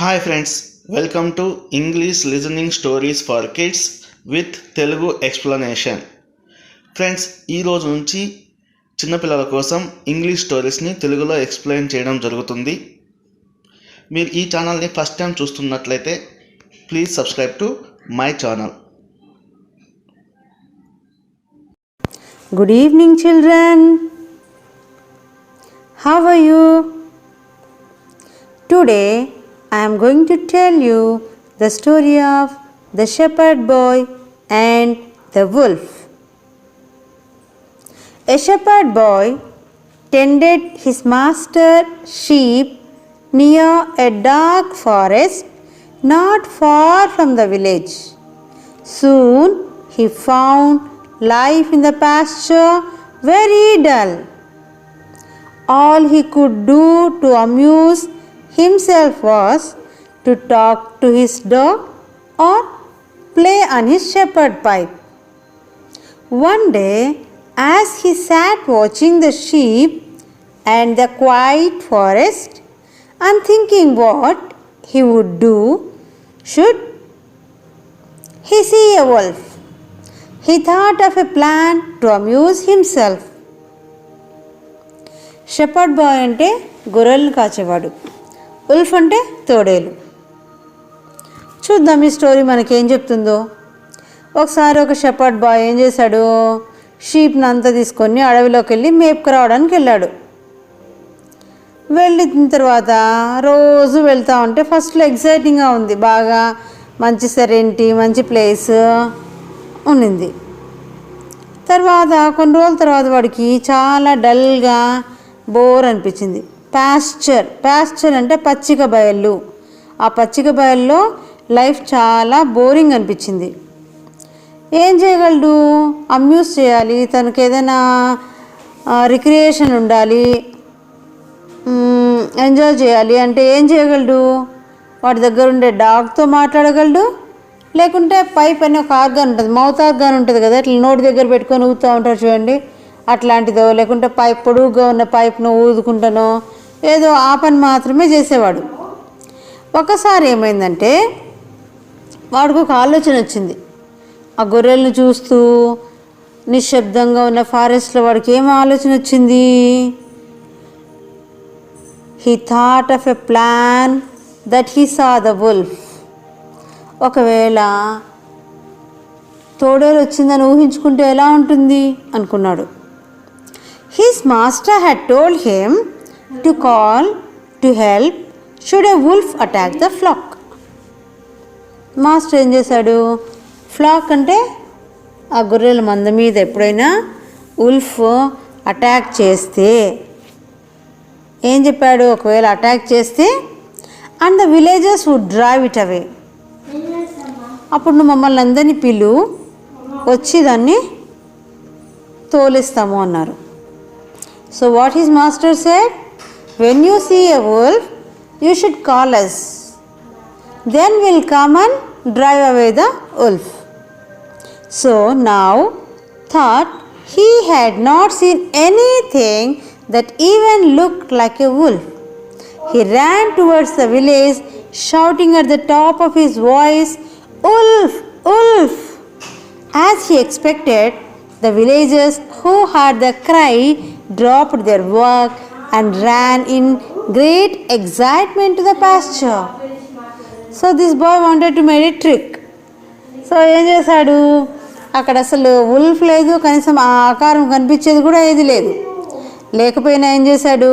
Hi friends, welcome to English listening stories for kids with Telugu explanation. Friends, ఈరోజు నుంచి చిన్నపిల్లల కోసం ఇంగ్లీష్ స్టోరీస్ని తెలుగులో ఎక్స్ప్లెయిన్ చేయడం జరుగుతుంది. మీరు ఈ ఛానల్ని ఫస్ట్ టైం చూస్తున్నట్లయితే please subscribe to my channel. Good evening, children. How are you? Today I am going to tell you the story of the shepherd boy and the wolf. A shepherd boy tended his master's sheep near a dark forest not far from the village. Soon he found life in the pasture very dull. All he could do to amuse himself was to talk to his dog or play on his shepherd pipe. One day, as he sat watching the sheep and the quiet forest and thinking what he would do should he see a wolf, he thought of a plan to amuse himself. Shepherd bye అంటే గొర్రెలను కాచేవాడు, wolf అంటే తోడేలు. చూద్దాం ఈ story మనకేం చెప్తుందో. ఒకసారి ఒక షెపర్డ్ బాయ్ ఏం చేశాడు, షీప్ని అంతా తీసుకొని అడవిలోకి వెళ్ళి మేపుకు రావడానికి వెళ్ళాడు. వెళ్ళిన తర్వాత రోజు వెళ్తూ ఉంటే ఫస్ట్లో ఎగ్జైటింగ్గా ఉంది, బాగా మంచి సెరెంటీ, మంచి ప్లేస్ ఉన్నింది. తర్వాత కొన్ని రోజుల తర్వాత వాడికి చాలా డల్గా బోర్ అనిపించింది. పాస్చర్ అంటే పచ్చిక బయళ్ళు. ఆ పచ్చిక బయల్లో లైఫ్ చాలా బోరింగ్ అనిపించింది. ఏం చేయగలడు, అమ్యూజ్ చేయాలి, తనకు ఏదైనా రిక్రియేషన్ ఉండాలి, ఎంజాయ్ చేయాలి అంటే ఏం చేయగలడు, వాడి దగ్గర ఉండే డాగ్తో మాట్లాడగలడు, లేకుంటే పైప్ అనే ఒక ఆర్గాన్ ఉంటుంది, మౌత్ ఆర్గాన్ ఉంటుంది కదా, ఇట్లా నోటి దగ్గర పెట్టుకొని ఊదుతూ ఉంటారు చూడండి, అట్లాంటిదో, లేకుంటే పైప్ పొడుగుగా ఉన్న పైప్ను ఊదుకుంటానో ఏదో ఆ పని మాత్రమే చేసేవాడు. ఒకసారి ఏమైందంటే వాడికి ఒక ఆలోచన వచ్చింది. ఆ గొర్రెలను చూస్తూ నిశ్శబ్దంగా ఉన్న ఫారెస్ట్లో వాడికి ఏం ఆలోచన వచ్చింది, he thought of a plan that he saw the wolf. ఒకవేళ తోడేలు వచ్చిందని ఊహించుకుంటే ఎలా ఉంటుంది అనుకున్నాడు. His master had told him to call to help should a wolf attack the flock. Master ఏం చేశాడు, ఫ్లాక్ అంటే ఆ గొర్రెల మంద మీద ఎప్పుడైనా ఉల్ఫ్ అటాక్ చేస్తే ఏం చెప్పాడు, ఒకవేళ అటాక్ చేస్తే and the villages would drive it away, అప్పుడు నువ్వు మమ్మల్ని అందరినీ పిలు, వచ్చి దాన్ని తోలిస్తాము అన్నారు. So what his master said, when you see a wolf you should call us, then we'll come and drive away the wolf. So now thought he had not seen anything that even looked like a wolf. He ran towards the village shouting at the top of his voice, "Wolf! Wolf!" As he expected, the villagers who heard the cry dropped their work and ran in great excitement to the pasture. So this boy wanted to make a trick. So ఏం చేశాడు, అక్కడ అసలు wolf లేదు, కనీసం ఆ ఆకారం కనిపించేది కూడా ఏది లేదు. లేకపోయినా ఏం చేశాడు,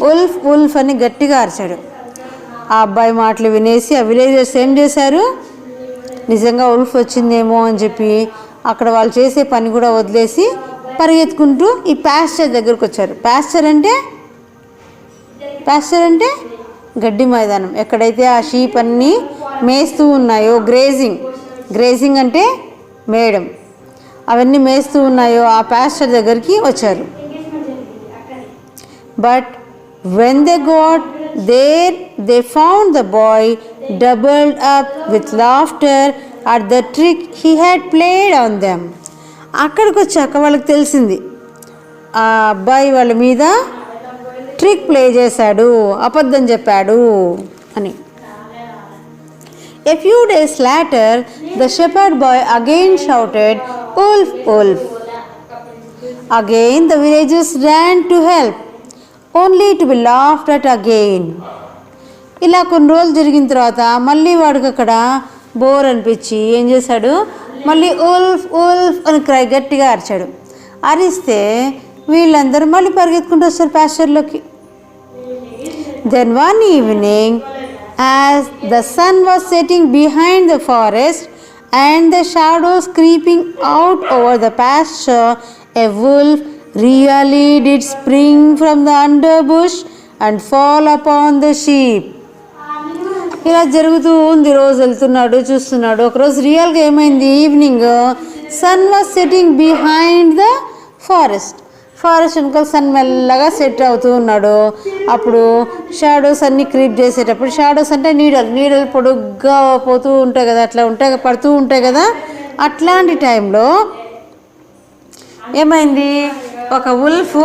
ఉల్ఫ్ ఉల్ఫ్ అని గట్టిగా అరిచాడు. ఆ అబ్బాయి మాటలు వినేసి ఆ విలేజర్స్ ఏం చేశారు, నిజంగా ఉల్ఫ్ వచ్చిందేమో అని చెప్పి అక్కడ వాళ్ళు చేసే పని కూడా వదిలేసి పరిగెత్తుకుంటూ ఈ పాస్చర్ దగ్గరకు వచ్చారు. పాస్చర్ అంటే గడ్డి మైదానం, ఎక్కడైతే ఆ షీప్ అన్నీ మేస్తూ ఉన్నాయో, గ్రేజింగ్ అంటే మేయడం, అవన్నీ మేస్తూ ఉన్నాయో ఆ పాస్చర్ దగ్గరికి వచ్చారు. But when they got there they found the boy doubled up with laughter at the trick he had played on them. అక్కడికి వచ్చాక వాళ్ళకి తెలిసింది ఆ అబ్బాయి వాళ్ళ మీద ట్రిక్ ప్లే చేశాడు, అబద్ధం చెప్పాడు అని. A few days later, the shepherd boy again shouted, "Wolf, wolf." Again the villagers ran to help, only to be laughed at again. ఇలా కొన్ని రోజులు జరిగిన తర్వాత మళ్ళీ వాడికి అక్కడ బోర్ అనిపించి ఏం చేశాడు, మళ్ళీ ఉల్ఫ్ ఉల్ఫ్ అని గట్టిగా అరిచాడు. అరిస్తే వీళ్ళందరూ మళ్ళీ పరిగెత్తుకుంటూ వస్తారు ప్యాస్చర్లోకి. Then one evening, as the sun was setting behind the forest and the shadows creeping out over the pasture, a wolf really did spring from the underbush and fall upon the sheep. ఇలా జరుగుతూ ఉంది. రోజు వెళ్తున్నాడు, చూస్తున్నాడు. ఒకరోజు రియల్గా ఏమైంది, evening son was setting behind the forest వెనకాల సన్ మెల్లగా సెట్ అవుతూ ఉన్నాడు. అప్పుడు షాడోస్ అన్నీ క్రీప్ చేసేటప్పుడు, షాడోస్ అంటే నీడలు పొడుగ్గా పోతూ ఉంటాయి కదా, అట్లా ఉంటాయి, పడుతూ ఉంటాయి కదా. అట్లాంటి టైంలో ఏమైంది, ఒక ఉల్ఫ్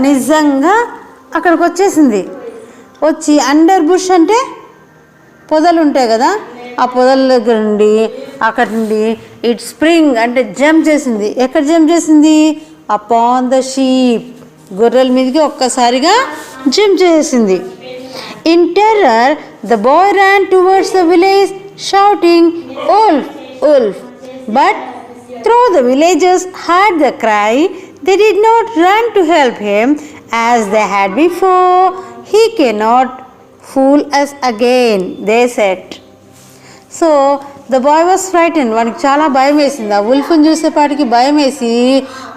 నిజంగా అక్కడికి వచ్చేసింది. వచ్చి అండర్ బుష్ అంటే పొదలు ఉంటాయి కదా, ఆ పొదల దగ్గర నుండి అక్కడి నుండి ఇట్ స్ప్రింగ్ అంటే జంప్ చేసింది. ఎక్కడ జంప్ చేసింది, అపాన్ ద షీప్, గొర్రెల మీదకి ఒక్కసారిగా జంప్ చేసింది. In terror the boy ran towards the village shouting wolf wolf. But though the villagers heard the cry, they did not run to help him as they had before. He cannot fool us again, they said. So the boy was frightened. వానికి చాలా భయం వేసింది. ఆ ఉల్ఫ్ని చూసేపాటికి భయం వేసి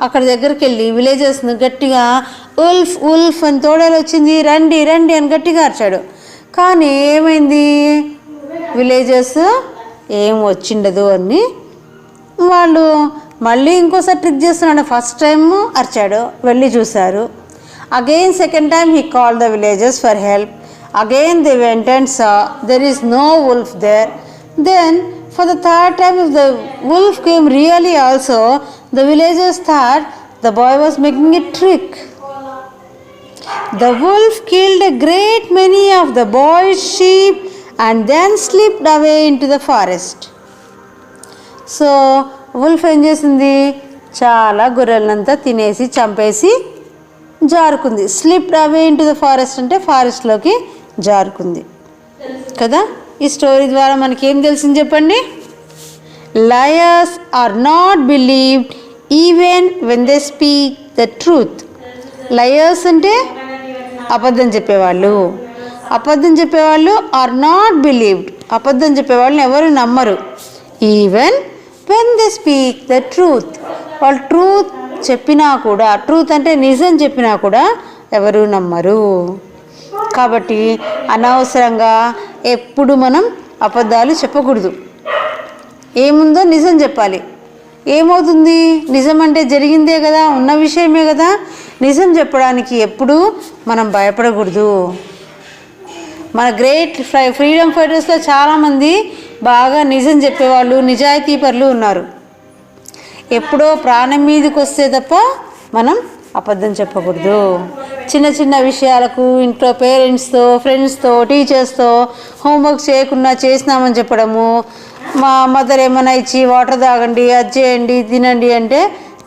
అక్కడ దగ్గరికి వెళ్ళి విలేజర్స్ని గట్టిగా ఉల్ఫ్ ఉల్ఫ్ అని తోడేలు వచ్చింది, రండి రండి అని గట్టిగా అరిచాడు. కానీ ఏమైంది, విలేజర్స్ ఏం వచ్చిండదు అని వాళ్ళు మళ్ళీ ఇంకోసారి ట్రిక్ చేస్తున్నాడు. ఫస్ట్ టైం అరిచాడు, వెళ్ళి చూశారు. Again second time he called the villagers for help. Again they went and saw there is no wolf there. Then for the third time if the wolf came really also, the villagers thought the boy was making a trick. The wolf killed a great many of the boy's sheep and then slipped away into the forest. So wolf ఏం చేసింది, చాలా గొర్రెలంతా తినేసి చంపేసి జారుకుంది. Slipped away into the forest అంటే ఫారెస్ట్లోకి జారుకుంది కదా. ఈ స్టోరీ ద్వారా మనకి ఏం తెలిసింది చెప్పండి, liars are not believed even when they speak the truth. Liars అంటే అబద్ధం చెప్పేవాళ్ళు. అబద్ధం చెప్పేవాళ్ళు ఆర్ నాట్ బిలీవ్డ్, అబద్ధం చెప్పేవాళ్ళని ఎవరు నమ్మరు. Even when they speak the truth, వాళ్ళు ట్రూత్ చెప్పినా కూడా, ట్రూత్ అంటే నిజం చెప్పినా కూడా ఎవరు నమ్మరు. కాబట్టి అనవసరంగా ఎప్పుడు మనం అబద్ధాలు చెప్పకూడదు. ఏముందో నిజం చెప్పాలి. ఏమవుతుంది, నిజం అంటే జరిగిందే కదా, ఉన్న విషయమే కదా. నిజం చెప్పడానికి ఎప్పుడూ మనం భయపడకూడదు. మన గ్రేట్ ఫ్రీడమ్ ఫైటర్స్లో చాలామంది బాగా నిజం చెప్పేవాళ్ళు, నిజాయితీ పరులు ఉన్నారు. ఎప్పుడో ప్రాణం మీదకి వస్తే తప్ప మనం అబద్ధం చెప్పకూడదు. చిన్న చిన్న విషయాలకు ఇంట్లో పేరెంట్స్తో, ఫ్రెండ్స్తో, టీచర్స్తో హోంవర్క్ చేయకుండా చేసినామని చెప్పడము, మా మదర్ ఏమైనా ఇచ్చి వాటర్ తాగండి, అది చేయండి, తినండి అంటే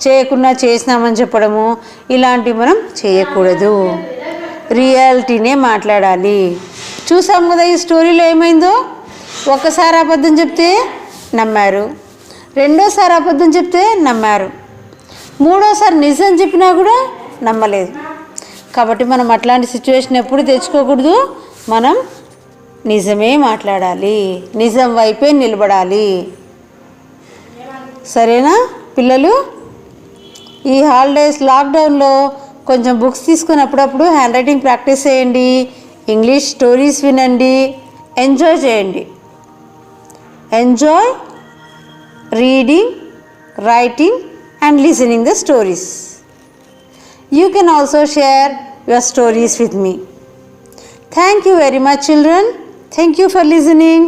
చేయకుండా చేసినామని చెప్పడము, ఇలాంటివి మనం చేయకూడదు. రియాలిటీనే మాట్లాడాలి. చూసాం కదా ఈ స్టోరీలో ఏమైందో. ఒకసారి అబద్ధం చెప్తే నమ్మారు, రెండోసారి అబద్ధం చెప్తే నమ్మారు, మూడోసారి నిజం చెప్పినా కూడా నమ్మలేదు. కాబట్టి మనం అట్లాంటి సిచ్యువేషన్ ఎప్పుడు తెచ్చుకోకూడదు. మనం నిజమే మాట్లాడాలి, నిజం వైపే నిలబడాలి. సరేనా పిల్లలు? ఈ హాలిడేస్ లాక్డౌన్లో కొంచెం బుక్స్ తీసుకొని అప్పుడప్పుడు హ్యాండ్ రైటింగ్ ప్రాక్టీస్ చేయండి, ఇంగ్లీష్ స్టోరీస్ వినండి, ఎంజాయ్ చేయండి. Enjoy reading, writing and listening the stories. You can also share your stories with me. Thank you very much children. Thank you for listening.